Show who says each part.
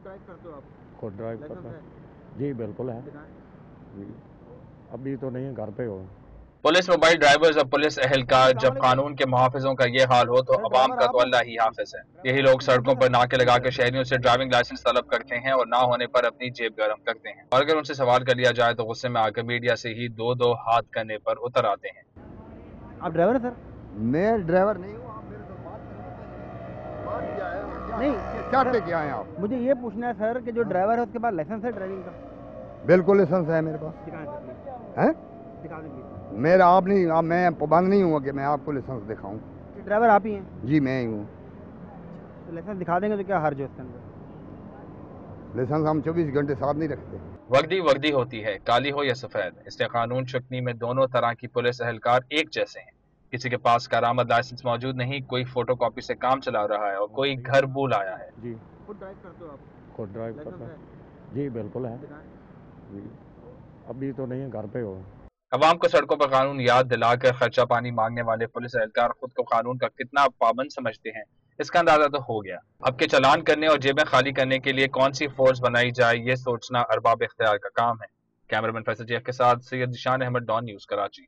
Speaker 1: खुद ड्राइव करते हो आप?
Speaker 2: खुद ड्राइव
Speaker 1: लाइसेंस
Speaker 2: करता
Speaker 1: है?
Speaker 2: है जी, बिल्कुल है
Speaker 1: दिखाएं।
Speaker 2: जी। अभी तो नहीं है, घर पे हो।
Speaker 3: पुलिस मोबाइल ड्राइवर्स और पुलिस एहलकार जब
Speaker 1: अस्सलाम
Speaker 3: कानून के मुहाफिजों का ये हाल हो तो
Speaker 1: वालेकुम।
Speaker 3: अवाम
Speaker 1: ड्राइवर
Speaker 3: का
Speaker 1: आप
Speaker 3: तो
Speaker 1: हो?
Speaker 3: अल्लाह ही हाफिज है। यही लोग सड़कों पर नाके लगा
Speaker 2: जी
Speaker 3: कर शहरियों से ड्राइविंग लाइसेंस तलब करते हैं और ना होने पर अपनी जेब गर्म करते हैं, और अगर उनसे सवाल कर लिया जाए तो गुस्से में आकर मीडिया से ही दो दो हाथ करने पर उतर आते हैं।
Speaker 1: आप ड्राइवर हैं सर?
Speaker 4: मैं ड्राइवर नहीं हूँ, आप मेरे से बात करें। बात क्या है?
Speaker 1: नहीं,
Speaker 4: क्या
Speaker 1: सर,
Speaker 4: लेके आए हैं आप?
Speaker 1: मुझे ये पूछना है सर कि जो ड्राइवर है उसके पास लाइसेंस है ड्राइविंग का?
Speaker 4: बिल्कुल लाइसेंस है मेरे पास।
Speaker 1: दिखाएं सर प्लीज।
Speaker 4: हैं?
Speaker 1: दिखा दें प्लीज।
Speaker 4: मेरा आप नहीं, आप मैं पाबंद नहीं हूँ कि मैं आपको लाइसेंस दिखाऊं।
Speaker 1: ड्राइवर आप ही हैं?
Speaker 4: जी मैं ही हूँ।
Speaker 1: तो लाइसेंस दिखा देंगे तो क्या हर्ज है उसके अंदर?
Speaker 4: लाइसेंस हम 24 घंटे साथ नहीं रखते।
Speaker 3: वर्दी वर्दी होती है, काली हो या सफेद, इसलिए कानून शुकनी में दोनों तरह की पुलिस एहलकार एक जैसे हैं। किसी के पास करामद लाइसेंस मौजूद नहीं, कोई फोटो कॉपी से काम चला रहा है और कोई घर भूल आया है।
Speaker 2: जी
Speaker 1: खुद ड्राइव करते हो आप?
Speaker 2: खुद ड्राइव
Speaker 1: लाइसेंस
Speaker 2: करता
Speaker 1: है?
Speaker 2: है जी, बिल्कुल है
Speaker 1: दिखाएं।
Speaker 2: जी। अभी तो नहीं है, घर पे हो।
Speaker 3: अवाम को सड़कों पर कानून याद दिलाकर खर्चा पानी मांगने वाले पुलिस एहलकार खुद को कानून का कितना पाबंद समझते हैं, इसका अंदाजा तो हो गया। अब के चालान करने और जेबें खाली करने के लिए कौन सी फोर्स बनाई जाए, ये सोचना अरबाब इख्तियार का काम है। कैमरामैन फैसल जेफ के साथ सैयद जिशान अहमद, डॉन न्यूज, कराची।